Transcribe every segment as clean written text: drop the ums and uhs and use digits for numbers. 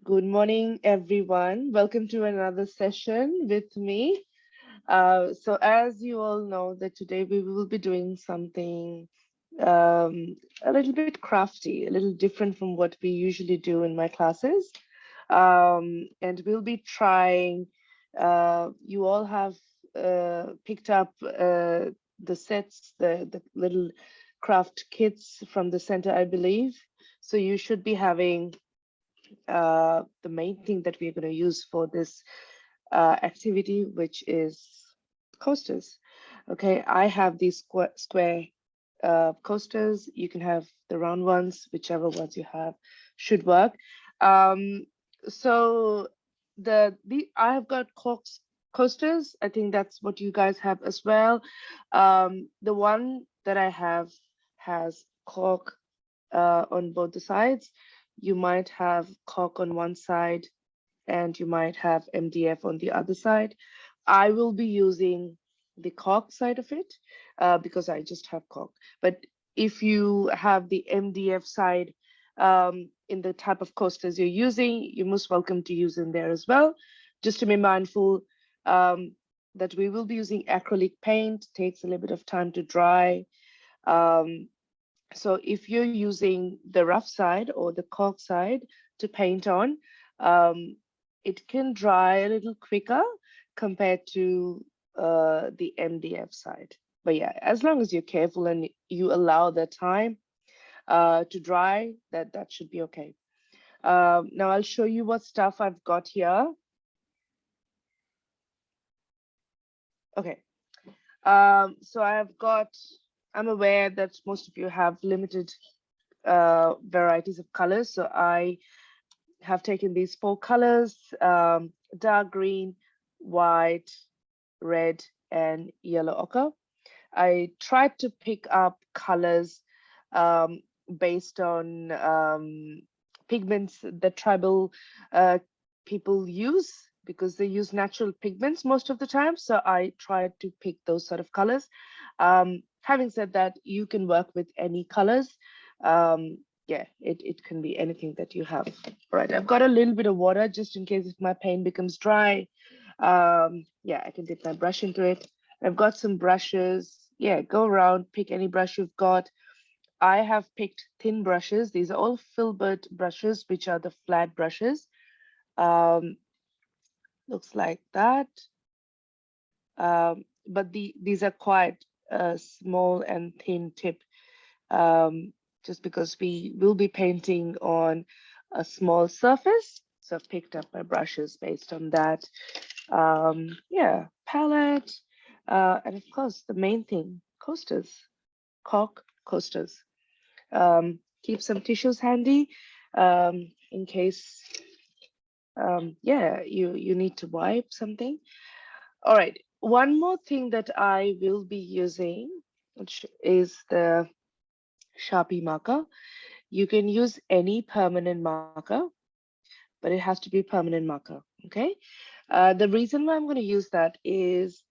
Good morning, everyone. Welcome to another session with me. So, as you all know, that today we will be doing something a little bit crafty, a little different from what we usually do in my classes. And we'll be trying. You all have picked up the sets, the little craft kits from the center, I believe. So you should be having the main thing that we're going to use for this activity, which is coasters. Okay, I have these square coasters. You can have the round ones, whichever ones you have should work. Um, so the I have got corks coasters. I think that's what you guys have as well. The one that I have has cork on both the sides. You might have cork on one side and you might have MDF on the other side. I will be using the cork side of it because I just have cork. But if you have the MDF side in the type of coasters you're using, you're most welcome to use in there as well. Just to be mindful that we will be using acrylic paint, takes a little bit of time to dry. Um, so if you're using the rough side or the cork side to paint on, um, it can dry a little quicker compared to the MDF side. But yeah, as long as you're careful and you allow the time to dry, that should be okay. Now I'll show you what stuff I've got here. Okay. So I'm aware that most of you have limited varieties of colors. So I have taken these four colors, dark green, white, red, and yellow ochre. I tried to pick up colors um, based on pigments that tribal uh, people use because they use natural pigments most of the time. So I tried to pick those sort of colors. Having said that, you can work with any colors. Yeah, it can be anything that you have. All right, I've got a little bit of water just in case if my paint becomes dry. Yeah, I can dip my brush into it. I've got some brushes. Yeah, go around, pick any brush you've got. I have picked thin brushes. These are all filbert brushes, which are the flat brushes. Um, looks like that. But these are quite small and thin tip, just because we will be painting on a small surface. So I've picked up my brushes based on that. Yeah, palette, and of course the main thing, coasters, cork coasters. Keep some tissues handy in case, yeah, you need to wipe something. All right, one more thing that I will be using, which is the Sharpie marker. You can use any permanent marker, but it has to be permanent marker, okay? The reason why I'm going to use that is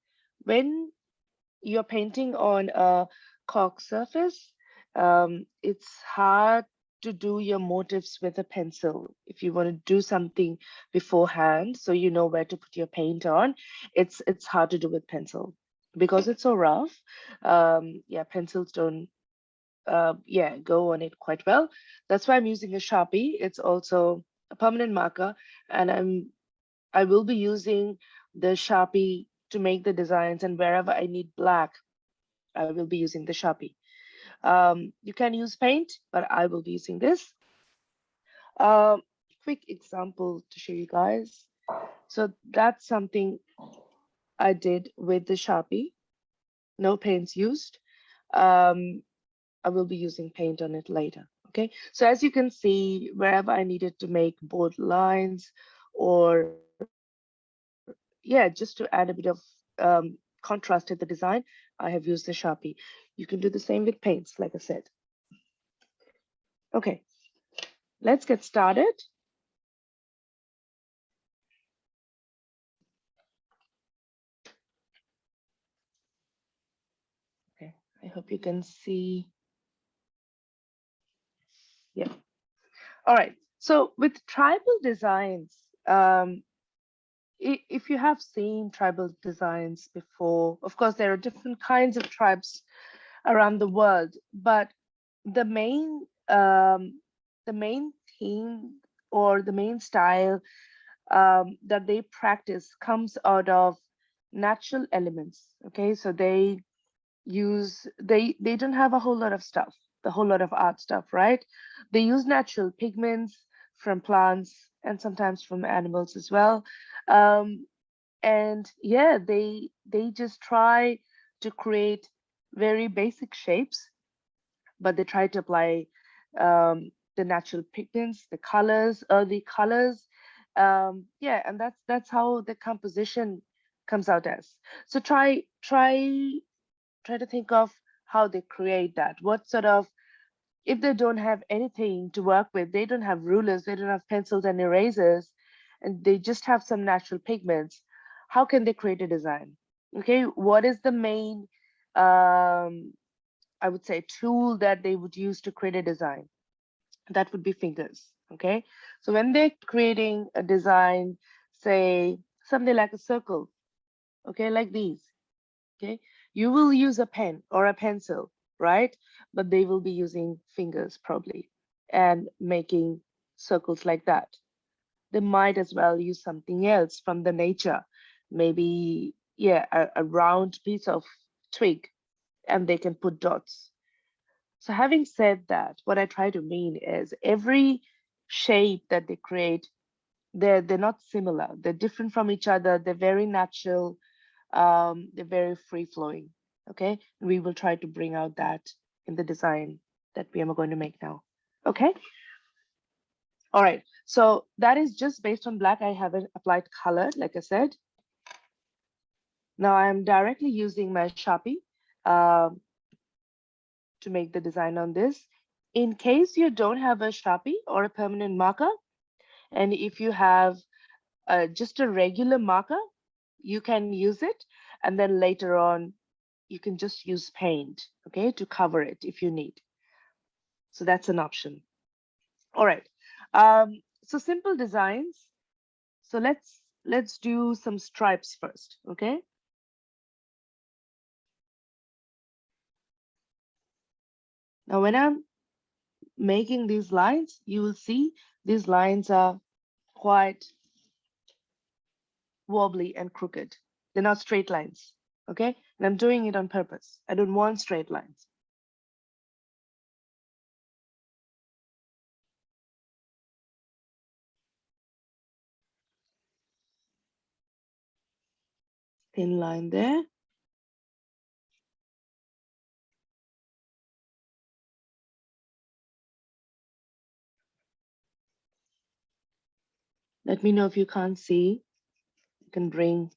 when you're painting on a cork surface, it's hard to do your motifs with a pencil. If you want to do something beforehand, so you know where to put your paint on, it's hard to do with pencil because it's so rough. Yeah, pencils don't yeah, go on it quite well. That's why I'm using a Sharpie. It's also a permanent marker, and I will be using the Sharpie to make the designs, and wherever I need black, I will be using the Sharpie. You can use paint, but I will be using this. Um, Quick example to show you guys. So that's something I did with the Sharpie. No paints used. Um, I will be using paint on it later. Okay, so as you can see, wherever I needed to make bold lines or yeah, just to add a bit of contrast to the design, I have used the Sharpie. You can do the same with paints, like I said. Okay, let's get started. Okay, I hope you can see. Yeah. All right. So with tribal designs, if you have seen tribal designs before, of course, there are different kinds of tribes around the world, but the main the main theme or the main style that they practice comes out of natural elements. Okay, so they don't have a whole lot of stuff, the whole lot of art stuff, right? They use natural pigments from plants and sometimes from animals as well. Um, and yeah, they just try to create very basic shapes, but they try to apply the natural pigments, the colors, earthy colors. Yeah, and that's how the composition comes out as. So try to think of how they create that. What sort of, if they don't have anything to work with, they don't have rulers, they don't have pencils and erasers, and they just have some natural pigments, how can they create a design? Okay, what is the main, I would say, tool that they would use to create a design? That would be fingers. Okay, so when they're creating a design, say something like a circle, okay, like these, okay, you will use a pen or a pencil, right? But they will be using fingers probably and making circles like that. They might as well use something else from the nature, maybe, yeah, a round piece of twig, and they can put dots. So having said that, what I try to mean is every shape that they create, they're not similar. They're different from each other. They're very natural. They're very free flowing. Okay, we will try to bring out that in the design that we are going to make now. Okay, all right. So that is just based on black. I haven't applied color, like I said. Now I'm directly using my Sharpie um, to make the design on this. In case you don't have a Sharpie or a permanent marker, and if you have just a regular marker, you can use it. And then later on, you can just use paint, okay, to cover it if you need. So that's an option. All right. So simple designs. So let's do some stripes first, okay? Now when I'm making these lines, you will see these lines are quite wobbly and crooked. They're not straight lines, okay? And I'm doing it on purpose. I don't want straight lines. Thin line there. Let me know if you can't see. You can bring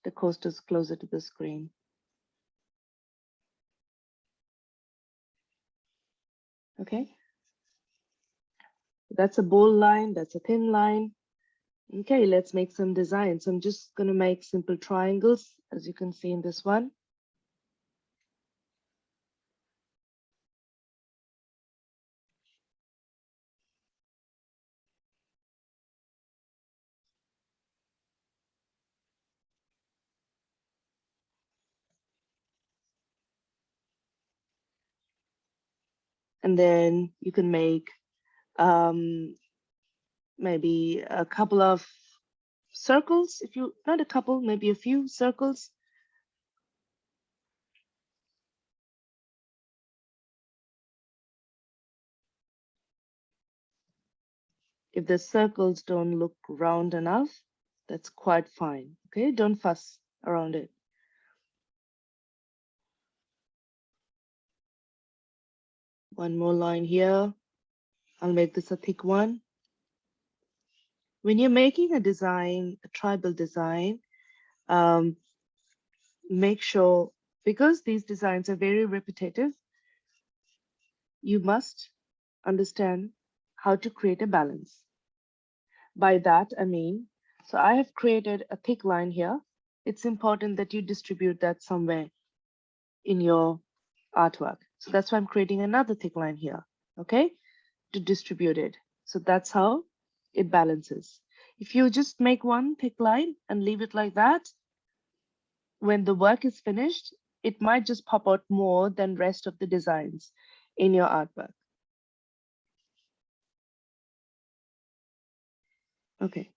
the coasters closer to the screen. Okay, that's a bold line, that's a thin line. Okay, let's make some designs. I'm just gonna make simple triangles, as you can see in this one. And then you can make maybe a couple of circles, if you, not a couple, maybe a few circles. If the circles don't look round enough, that's quite fine. Okay, don't fuss around it. One more line here. I'll make this a thick one. When you're making a design, a tribal design, um, make sure, because these designs are very repetitive, you must understand how to create a balance. By that, I mean, so I have created a thick line here. It's important that you distribute that somewhere in your artwork. So that's why I'm creating another thick line here, okay, to distribute it. So that's how it balances. If you just make one thick line and leave it like that, when the work is finished, it might just pop out more than rest of the designs in your artwork. Okay.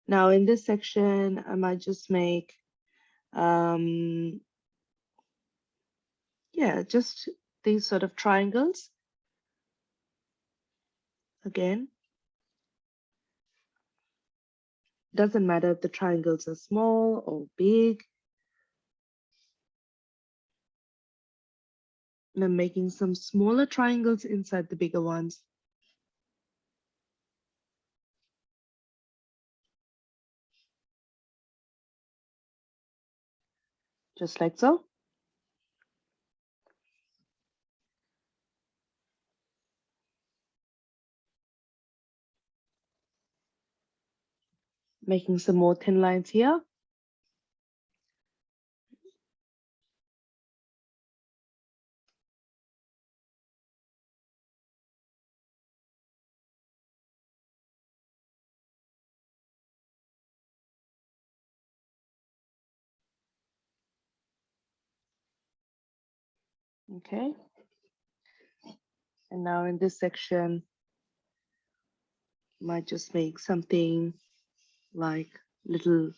Now in this section, I might just make, yeah, just these sort of triangles. Again, doesn't matter if the triangles are small or big. And I'm making some smaller triangles inside the bigger ones. Just like so. Making some more thin lines here. Okay. And now in this section, might just make something like little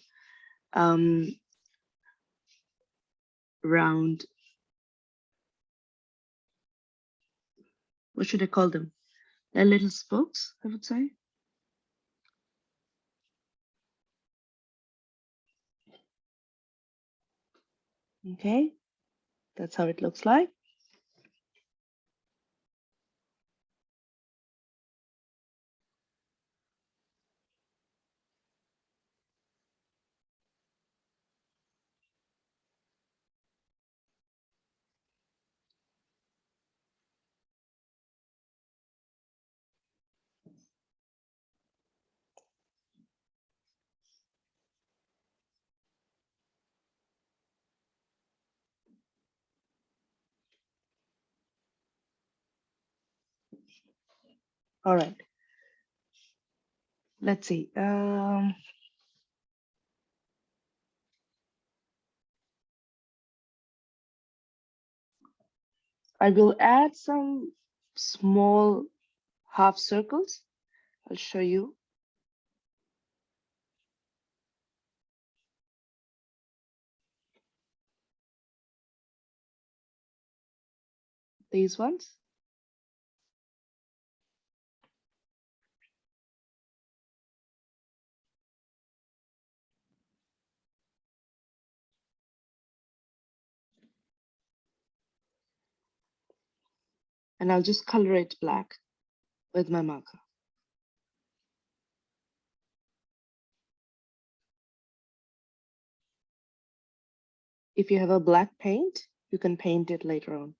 round, what should I call them? They're little spokes, I would say. Okay, that's how it looks like. All right. Let's see. I will add some small half circles. I'll show you. These ones. And I'll just color it black with my marker. If you have a black paint, you can paint it later on.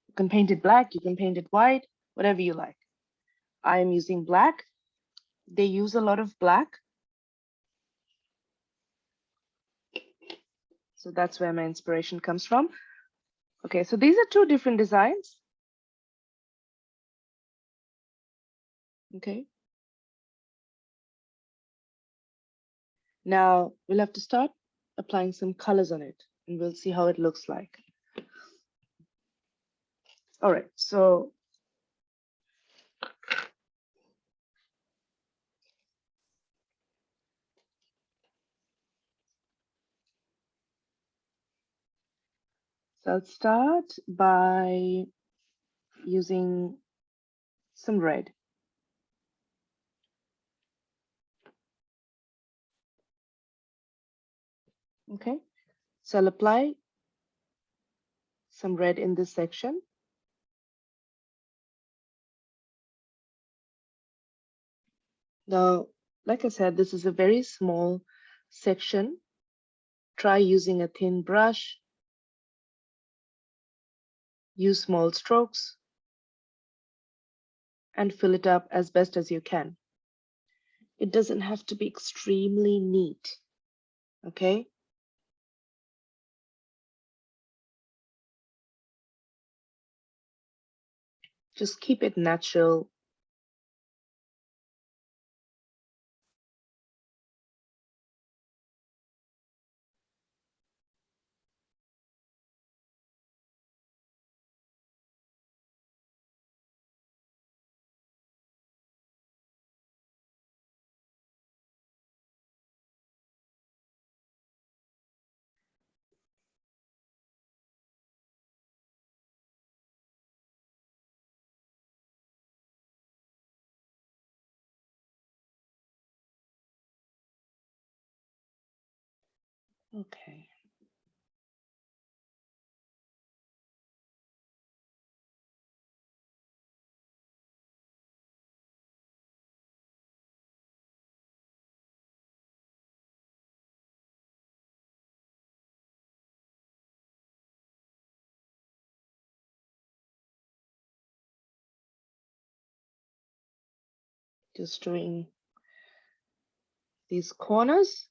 You can paint it black, you can paint it white, whatever you like. I am using black. They use a lot of black. So that's where my inspiration comes from. Okay, so these are two different designs. Okay. Now we'll have to start applying some colors on it and we'll see how it looks like. All right, so I'll start by using some red. Okay, so I'll apply some red in this section. Now, like I said, this is a very small section. Try using a thin brush. Use small strokes and fill it up as best as you can. It doesn't have to be extremely neat, okay? Just keep it natural. Okay. Just doing these corners.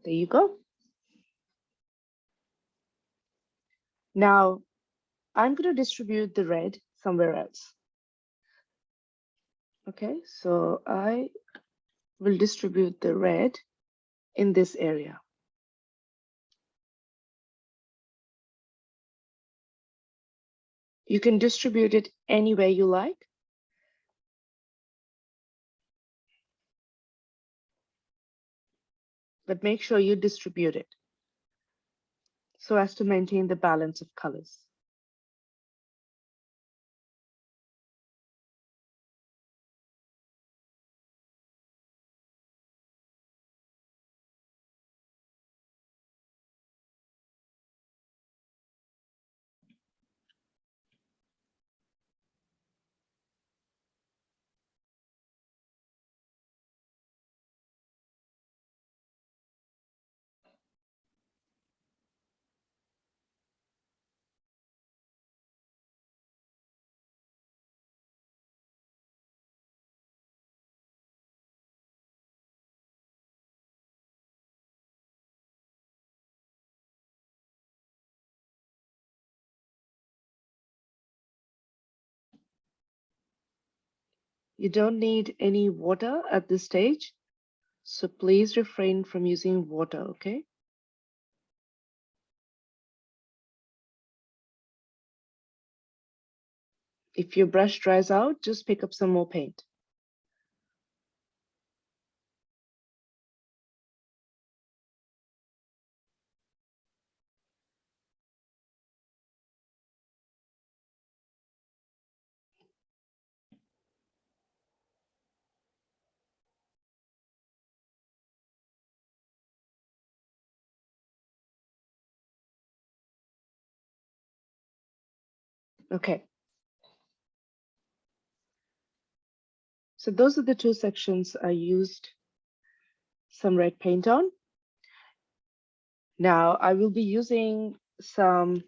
There you go. Now, I'm going to distribute the red somewhere else. Okay, so I will distribute the red in this area. You can distribute it anywhere you like. But make sure you distribute it so as to maintain the balance of colors. You don't need any water at this stage, so please refrain from using water, okay? If your brush dries out, just pick up some more paint. Okay. So those are the two sections I used some red paint on. Now I will be using some,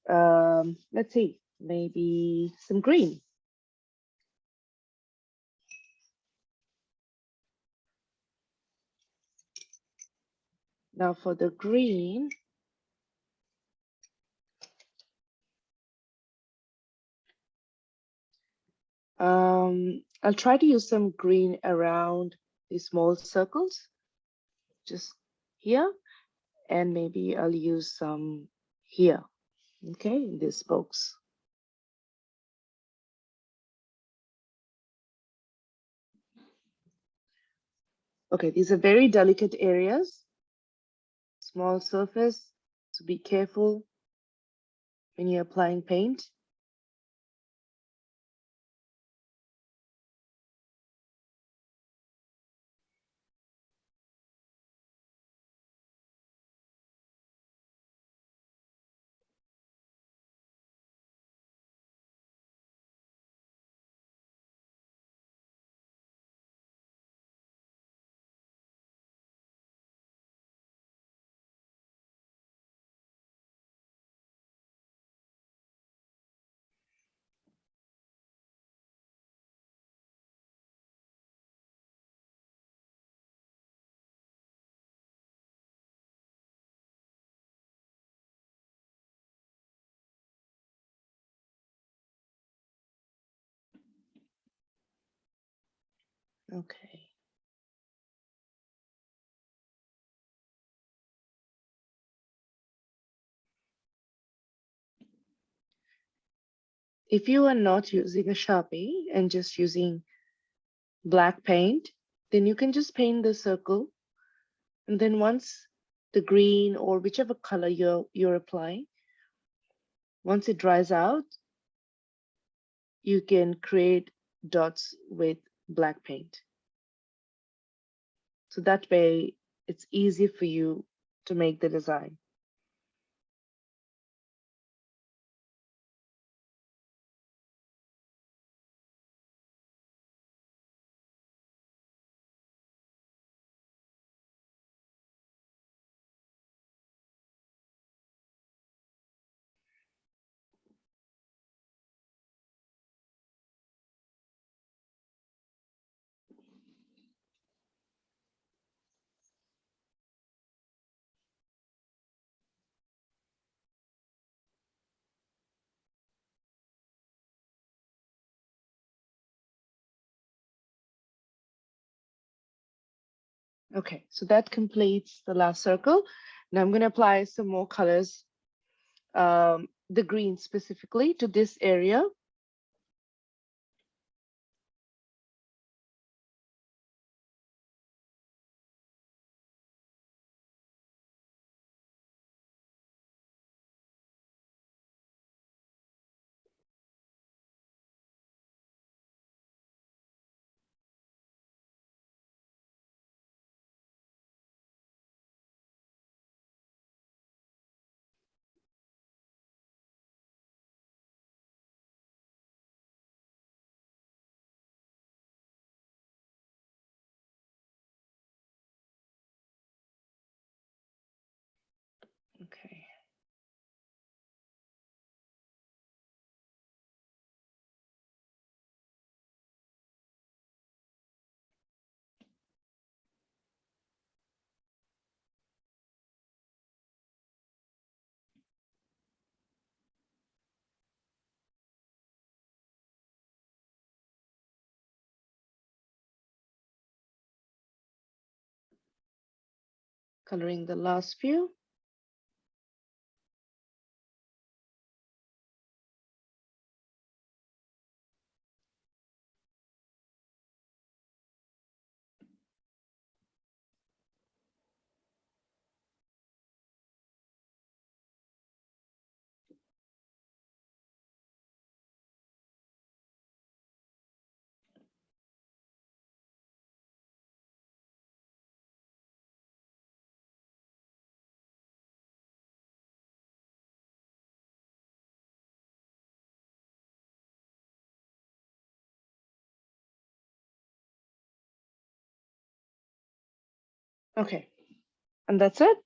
let's see, maybe some green. Now for the green, I'll try to use some green around these small circles, just here, and maybe I'll use some here, okay, in these spokes. Okay, these are very delicate areas, small surface, so be careful when you're applying paint. Okay. If you are not using a Sharpie and just using black paint, then you can just paint the circle. And then once the green or whichever color you're applying, once it dries out, you can create dots with black paint. So that way it's easy for you to make the design. Okay, so that completes the last circle. Now I'm going to apply some more colors, the green specifically to this area. Okay. Coloring the last few. Okay, and that's it.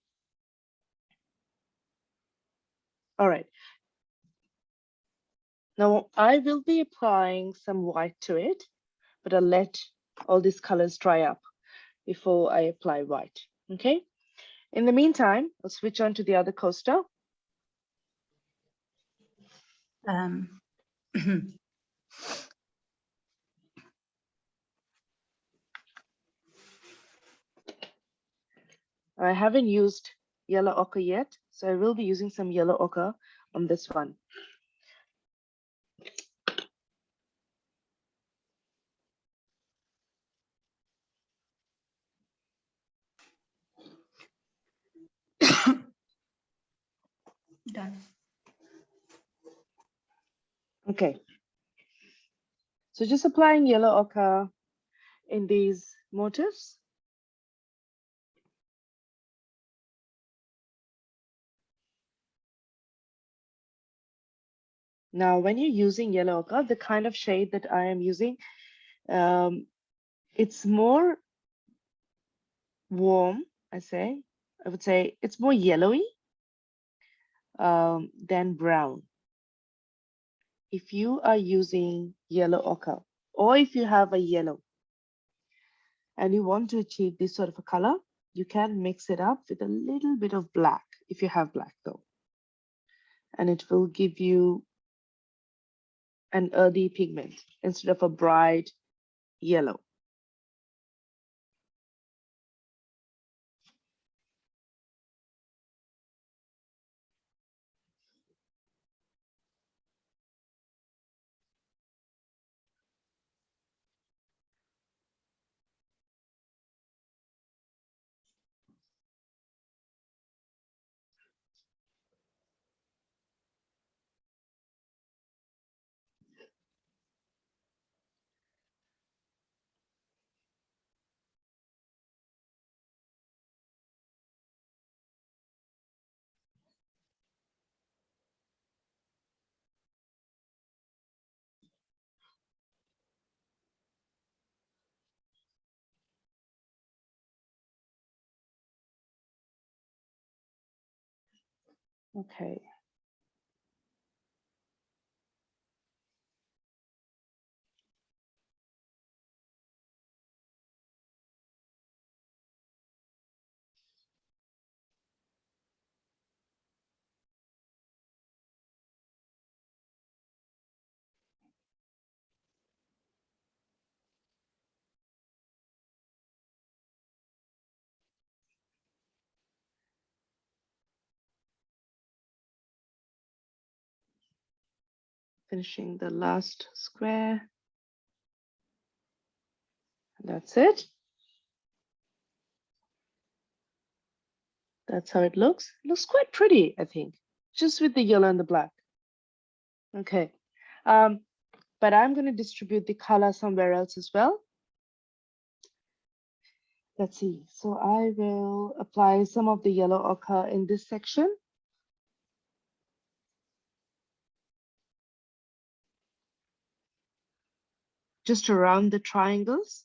All right. Now I will be applying some white to it, but I'll let all these colors dry up before I apply white. Okay. In the meantime, I'll switch on to the other coaster. I haven't used yellow ochre yet, so I will be using some yellow ochre on this one. Done. Okay. So just applying yellow ochre in these motifs. Now, when you're using yellow ochre, the kind of shade that I am using, it's more warm, I would say it's more yellowy than brown. If you are using yellow ochre, or if you have a yellow and you want to achieve this sort of a color, you can mix it up with a little bit of black, if you have black though. And it will give you an earthy pigment instead of a bright yellow. Okay. Finishing the last square. That's it. That's how it looks. It looks quite pretty, I think, just with the yellow and the black. Okay. But I'm going to distribute the color somewhere else as well. Let's see. So I will apply some of the yellow ochre in this section. Just around the triangles.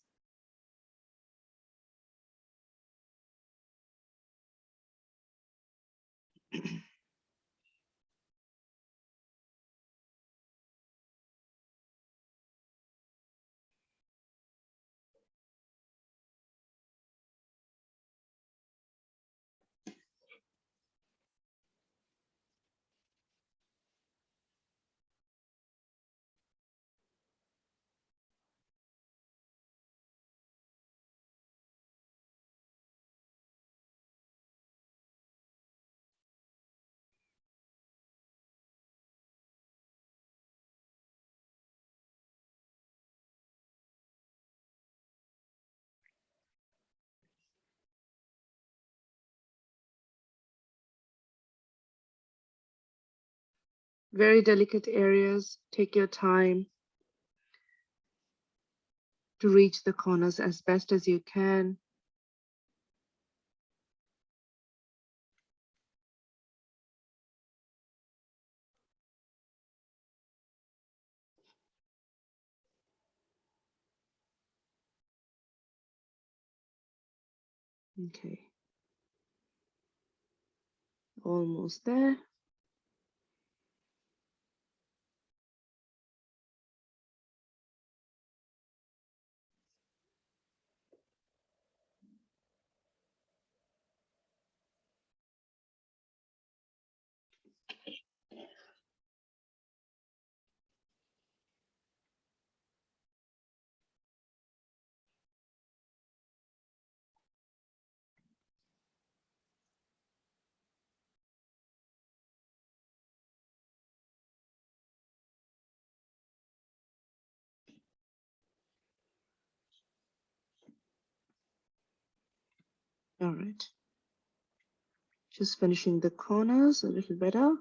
Very delicate areas. Take your time to reach the corners as best as you can. Okay. Almost there. All right. Just finishing the corners a little better.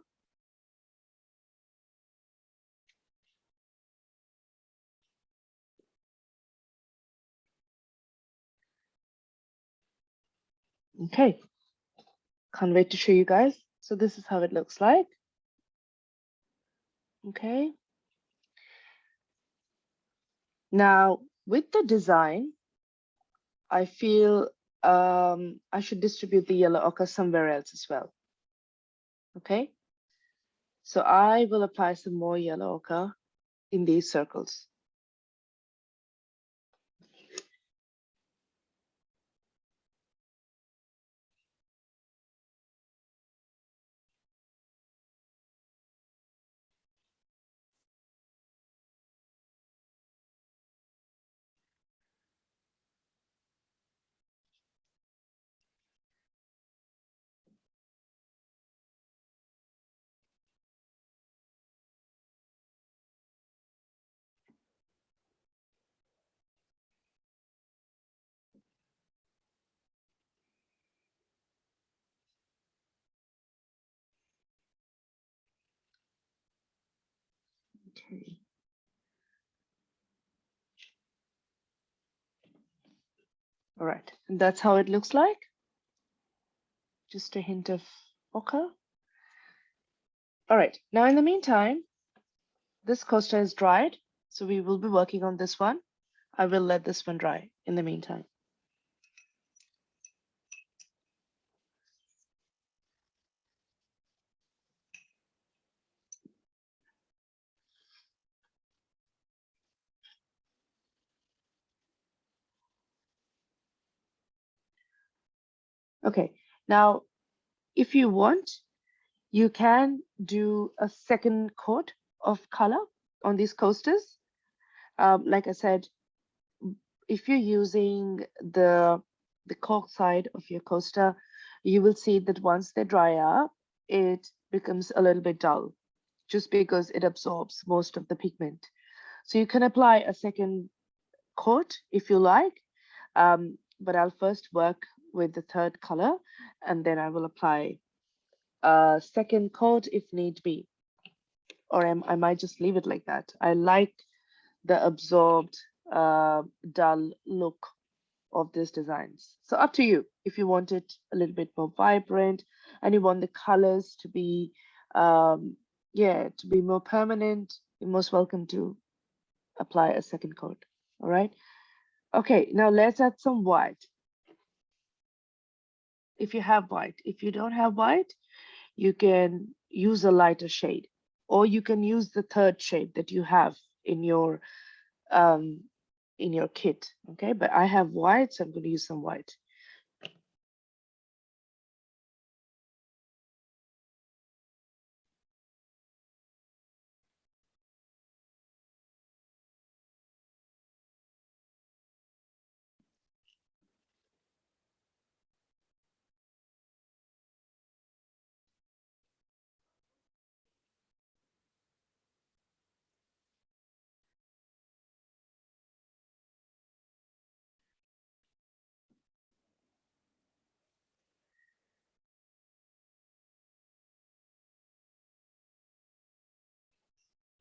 Okay. Can't wait to show you guys. So this is how it looks like. Okay. Now with the design, I feel I should distribute the yellow ochre somewhere else as well. Okay. So I will apply some more yellow ochre in these circles. Okay. All right. And that's how it looks like. Just a hint of ochre. All right. Now in the meantime, this coaster is dried. So we will be working on this one. I will let this one dry in the meantime. Okay, now if you want, you can do a second coat of color on these coasters. Like I said, if you're using the cork side of your coaster, you will see that once they dry up, it becomes a little bit dull, just because it absorbs most of the pigment. So you can apply a second coat if you like, but I'll first work with the third color, and then I will apply a second coat if need be, or I might just leave it like that. I like the absorbed dull look of these designs. So up to you. If you want it a little bit more vibrant and you want the colors to be, yeah, to be more permanent, you're most welcome to apply a second coat. All right. Okay, now let's add some white. If you have white, if you don't have white, you can use a lighter shade, or you can use the third shade that you have um, in your kit. Okay, but I have white, so I'm going to use some white.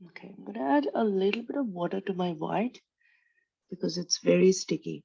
Okay, I'm going to add a little bit of water to my white because it's very sticky.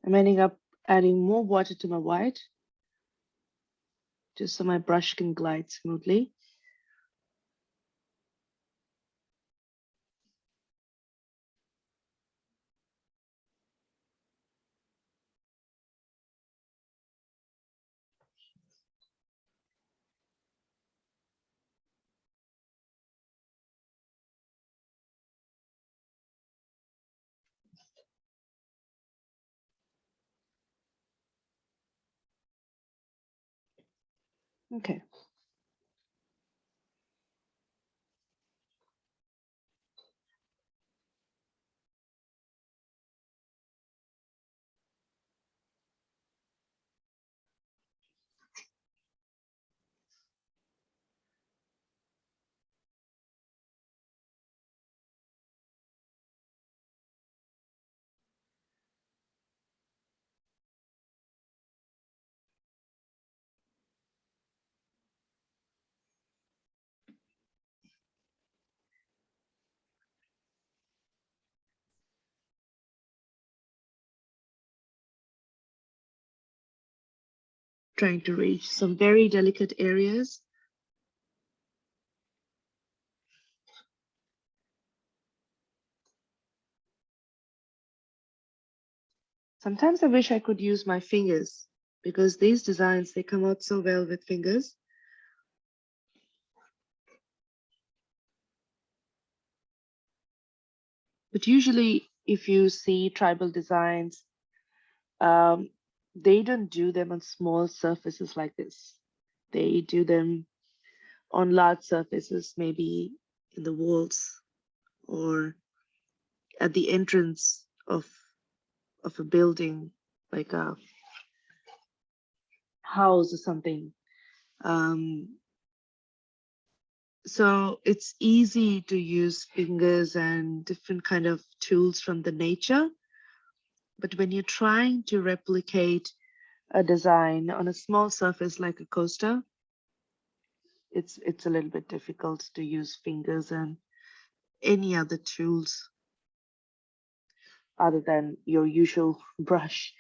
I'm ending up adding more water to my white just so my brush can glide smoothly. Okay. Trying to reach some very delicate areas. Sometimes I wish I could use my fingers because these designs, they come out so well with fingers. But usually if you see tribal designs, um, they don't do them on small surfaces like this. They do them on large surfaces, maybe in the walls or at the entrance of a building, like a house or something. Um, so it's easy to use fingers and different kind of tools from the nature. But when you're trying to replicate a design on a small surface like a coaster, it's a little bit difficult to use fingers and any other tools other than your usual brush.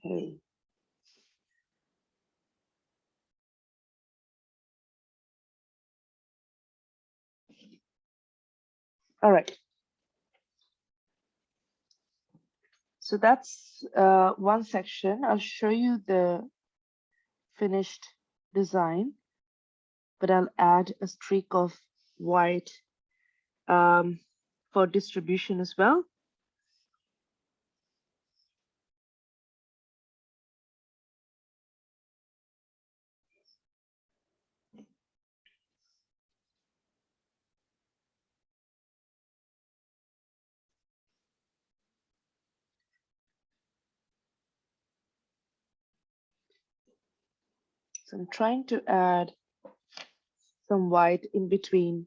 Okay. All right. So that's one section. I'll show you the finished design, but I'll add a streak of white for distribution as well. So I'm trying to add some white in between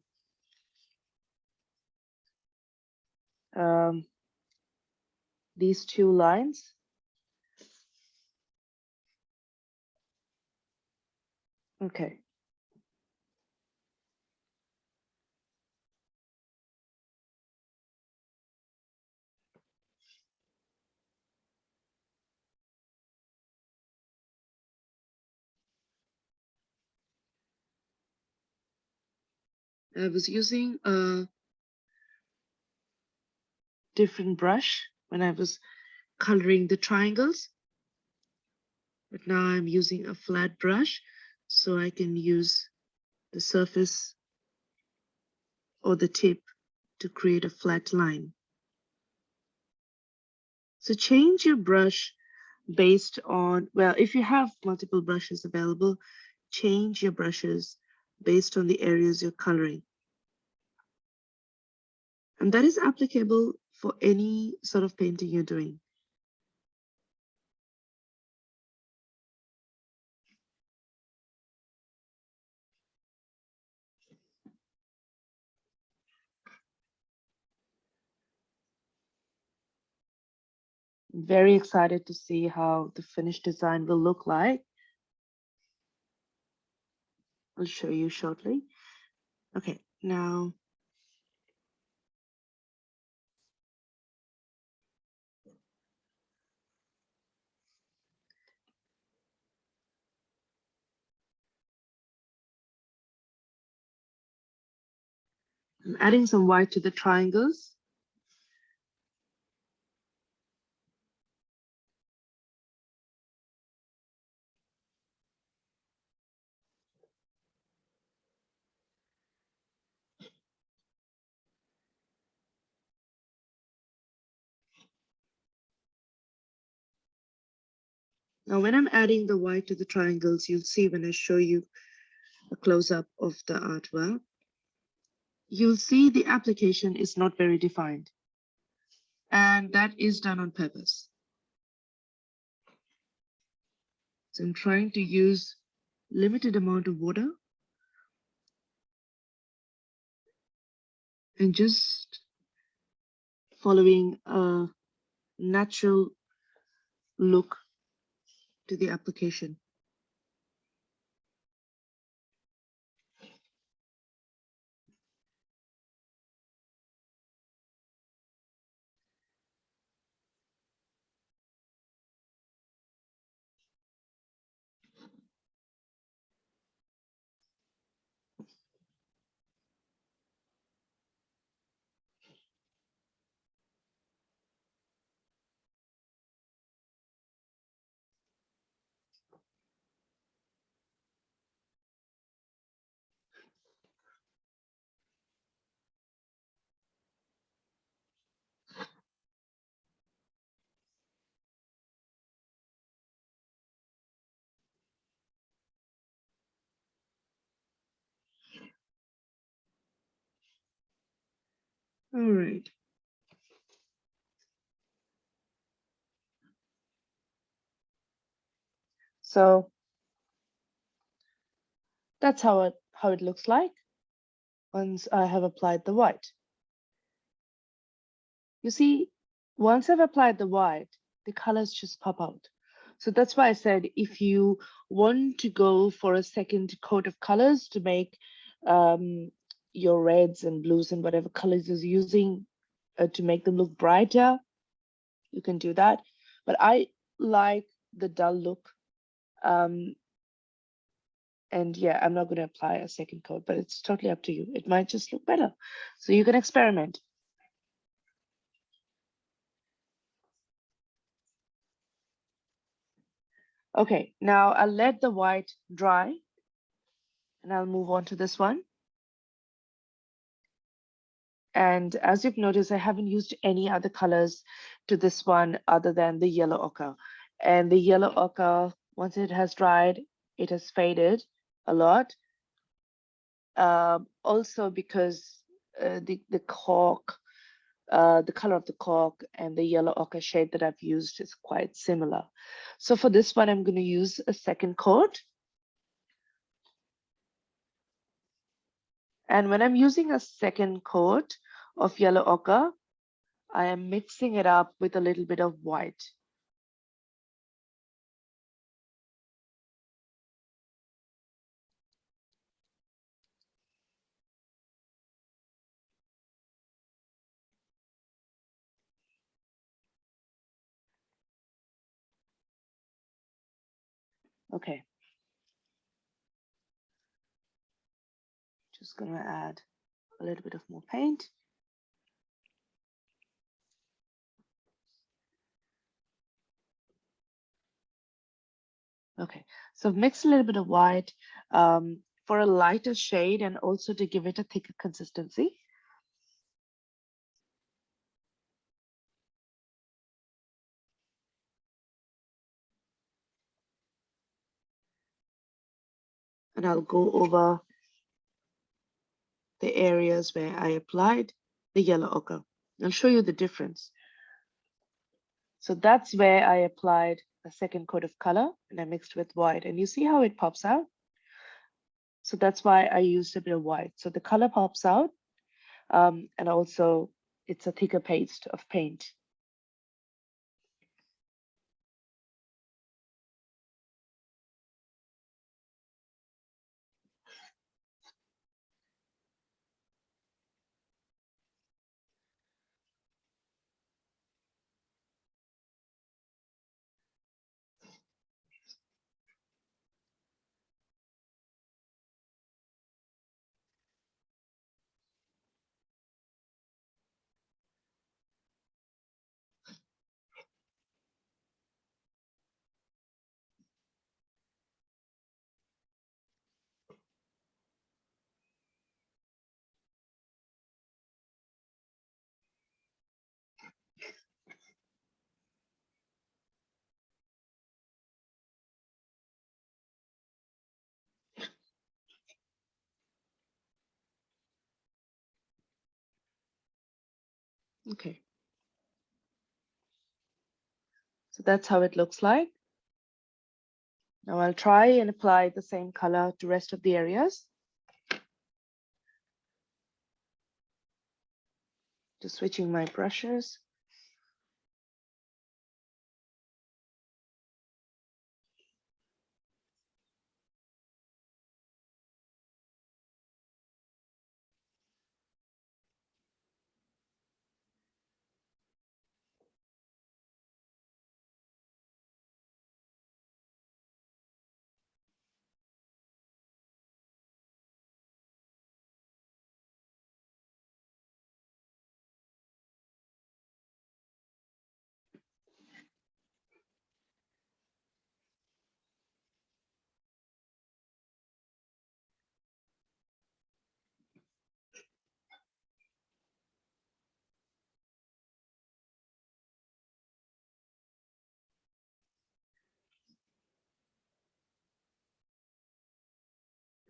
um, these two lines. Okay. I was using a different brush when I was coloring the triangles, but now I'm using a flat brush so I can use the surface or the tip to create a flat line. So change your brush based on, well, if you have multiple brushes available, change your brushes based on the areas you're coloring. And that is applicable for any sort of painting you're doing. Very excited to see how the finished design will look like. I'll show you shortly. Okay, now I'm adding some white to the triangles. Now, when I'm adding the white to the triangles, you'll see when I show you a close-up of the artwork, you'll see the application is not very defined. And that is done on purpose. So I'm trying to use limited amount of water and just following a natural look to the application. All right. So that's how it looks like once I have applied the white. You see, once I've applied the white, the colors just pop out. So that's why I said if you want to go for a second coat of colors to make your reds and blues and whatever colors you're using to make them look brighter, you can do that. But I like the dull look. And yeah, I'm not going to apply a second coat, but it's totally up to you. It might just look better. So you can experiment. Okay, now I'll let the white dry and I'll move on to this one. And as you've noticed, I haven't used any other colors to this one other than the yellow ochre. And the yellow ochre, once it has dried, it has faded a lot. Also because the cork, the color of the cork and the yellow ochre shade that I've used is quite similar. So for this one, I'm going to use a second coat. And when I'm using a second coat of yellow ochre, I am mixing it up with a little bit of white. Okay, just going to add a little bit of more paint. Okay, so I've mixed a little bit of white for a lighter shade and also to give it a thicker consistency. And I'll go over the areas where I applied the yellow ochre. I'll show you the difference. So that's where I applied a second coat of color and I mixed with white. And you see how it pops out? So that's why I used a bit of white. So the color pops out and also it's a thicker paste of paint. Okay. So that's how it looks like. Now I'll try and apply the same color to rest of the areas. Just switching my brushes.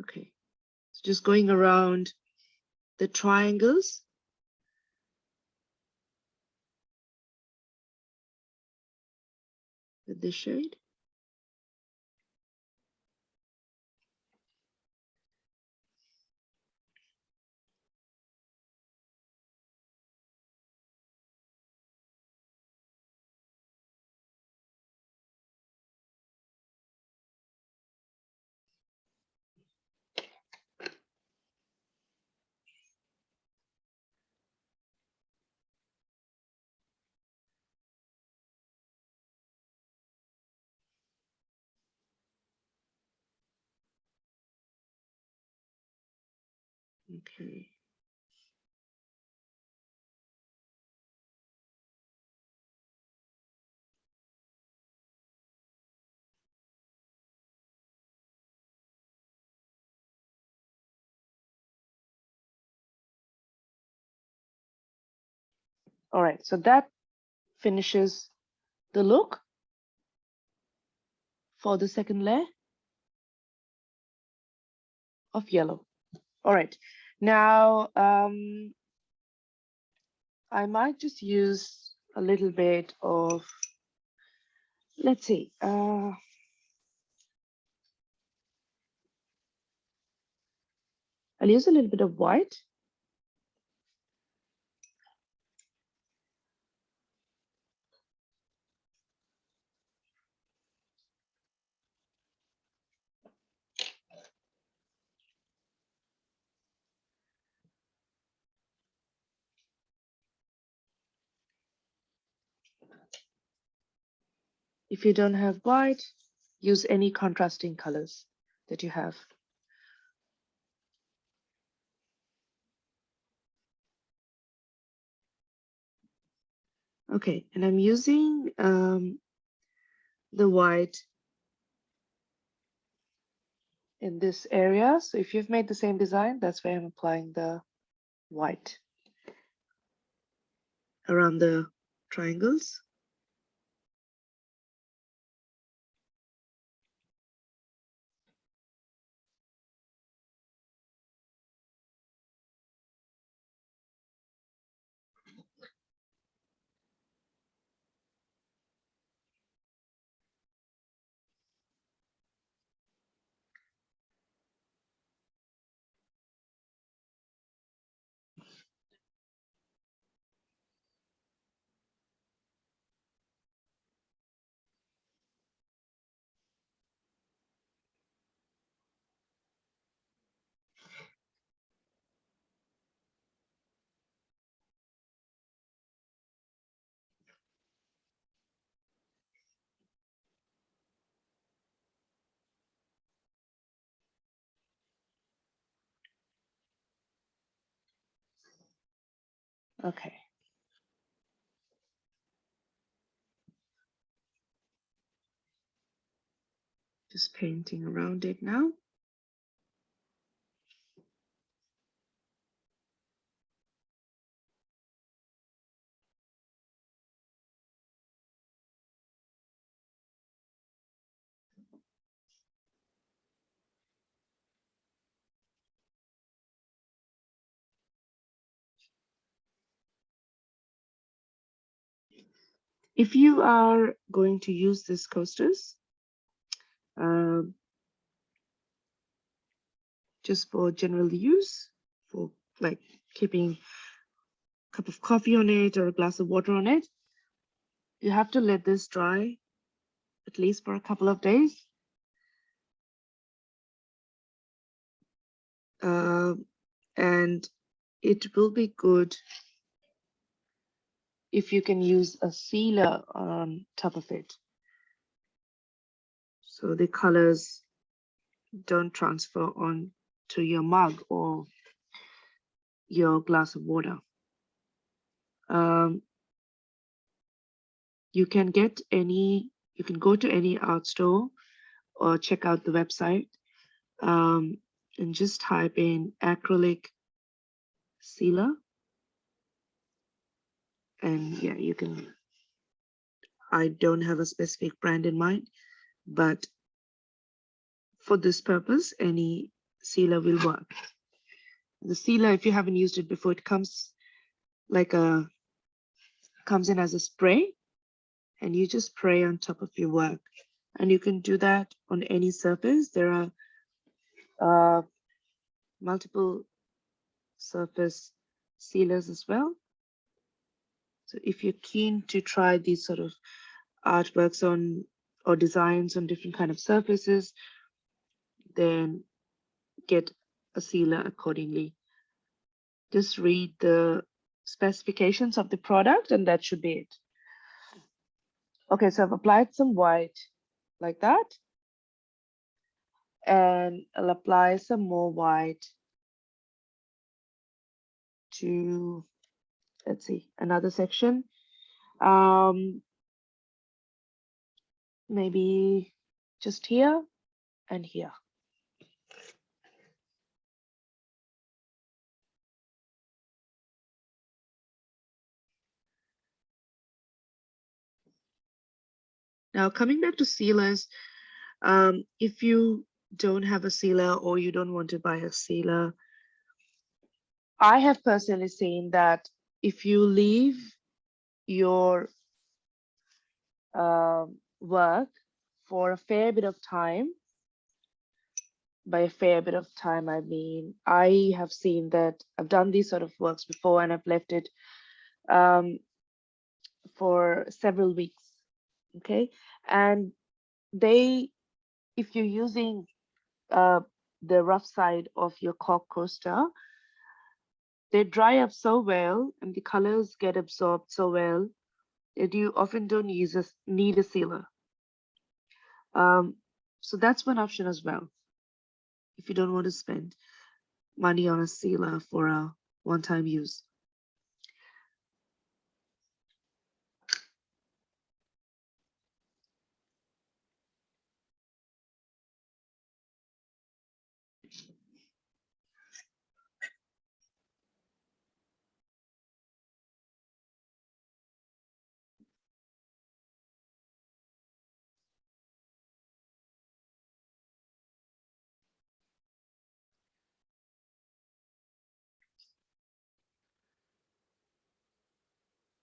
Okay. So just going around the triangles with this shade. Okay. All right, so that finishes the look for the second layer of yellow. All right, now I might just use a little bit of, let's see, I'll use a little bit of white. If you don't have white, use any contrasting colors that you have. Okay, and I'm using the white in this area. So if you've made the same design, that's where I'm applying the white around the triangles. Okay. Just painting around it now. If you are going to use these coasters, just for general use, for like keeping a cup of coffee on it or a glass of water on it, you have to let this dry at least for a couple of days. And it will be good if you can use a sealer on top of it, so the colors don't transfer on to your mug or your glass of water. You can go to any art store or check out the website, and just type in Acrylic Sealer, and yeah, you can. I don't have a specific brand in mind, but for this purpose, any sealer will work. The sealer, if you haven't used it before, it comes in as a spray, and you just spray on top of your work. And you can do that on any surface. There are multiple surface sealers as well. So if you're keen to try these sort of artworks on or designs on different kind of surfaces, then get a sealer accordingly. Just read the specifications of the product and that should be it. Okay, so I've applied some white like that. And I'll apply some more white to, let's see, another section. Maybe just here and here. Now coming back to sealers, if you don't have a sealer or you don't want to buy a sealer, I have personally seen that if you leave your work for a fair bit of time, by a fair bit of time, I mean, I have seen that I've done these sort of works before and I've left it for several weeks, okay? And if you're using the rough side of your cork coaster, they dry up so well and the colors get absorbed so well that you often don't need a sealer. So that's one option as well. If you don't want to spend money on a sealer for a one-time use.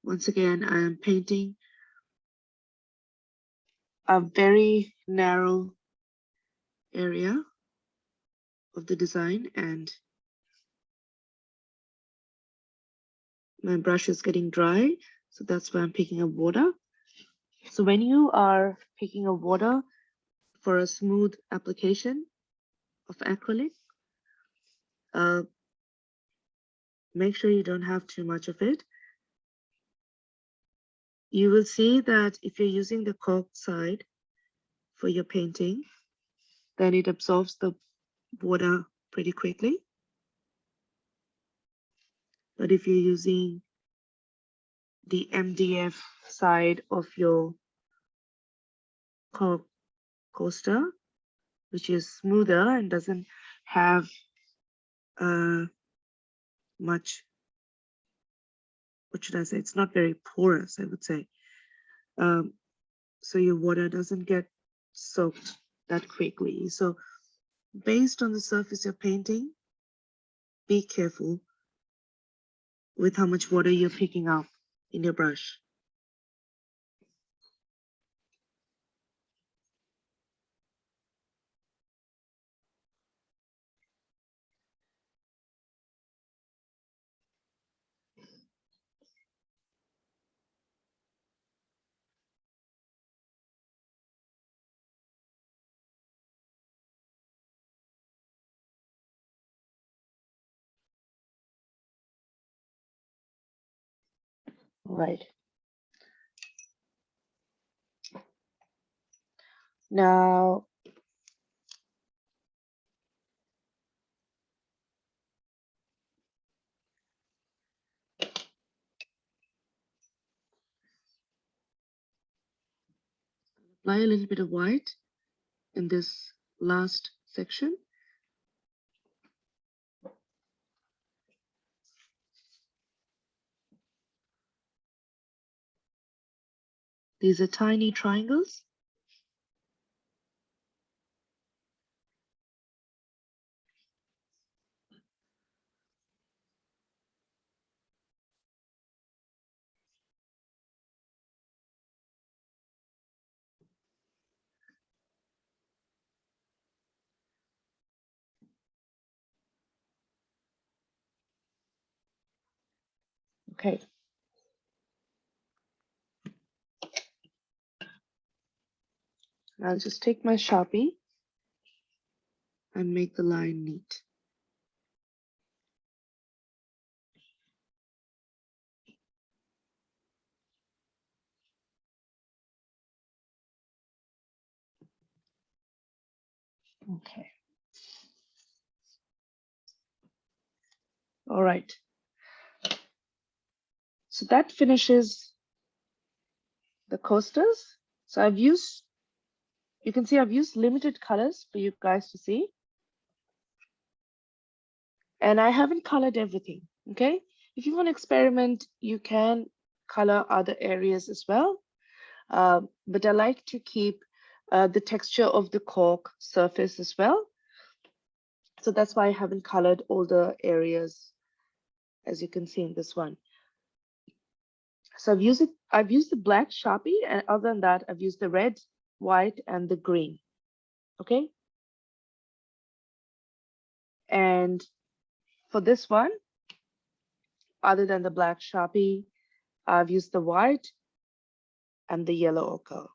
Once again, I am painting a very narrow area of the design and my brush is getting dry, so that's why I'm picking up water. So when you are picking up water for a smooth application of acrylic, make sure you don't have too much of it. You will see that if you're using the cork side for your painting, then it absorbs the water pretty quickly. But if you're using the MDF side of your cork coaster, which is smoother and doesn't have much, what should I say? It's not very porous, I would say. So your water doesn't get soaked that quickly. So based on the surface you're painting, be careful with how much water you're picking up in your brush. Right. Now, apply a little bit of white in this last section. These are tiny triangles. Okay. I'll just take my Sharpie and make the line neat. Okay. All right. So that finishes the coasters. So you can see I've used limited colors for you guys to see. And I haven't colored everything, okay? If you want to experiment, you can color other areas as well. But I like to keep the texture of the cork surface as well. So that's why I haven't colored all the areas, as you can see in this one. So I've used the black Sharpie, and other than that, I've used the red, white, and the green, okay? And for this one, other than the black Sharpie, I've used the white and the yellow ochre.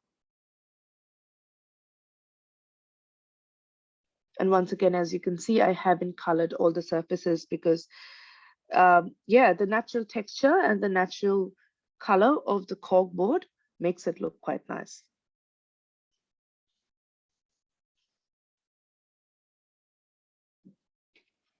And once again, as you can see, I haven't colored all the surfaces because, yeah, the natural texture and the natural color of the cork board makes it look quite nice.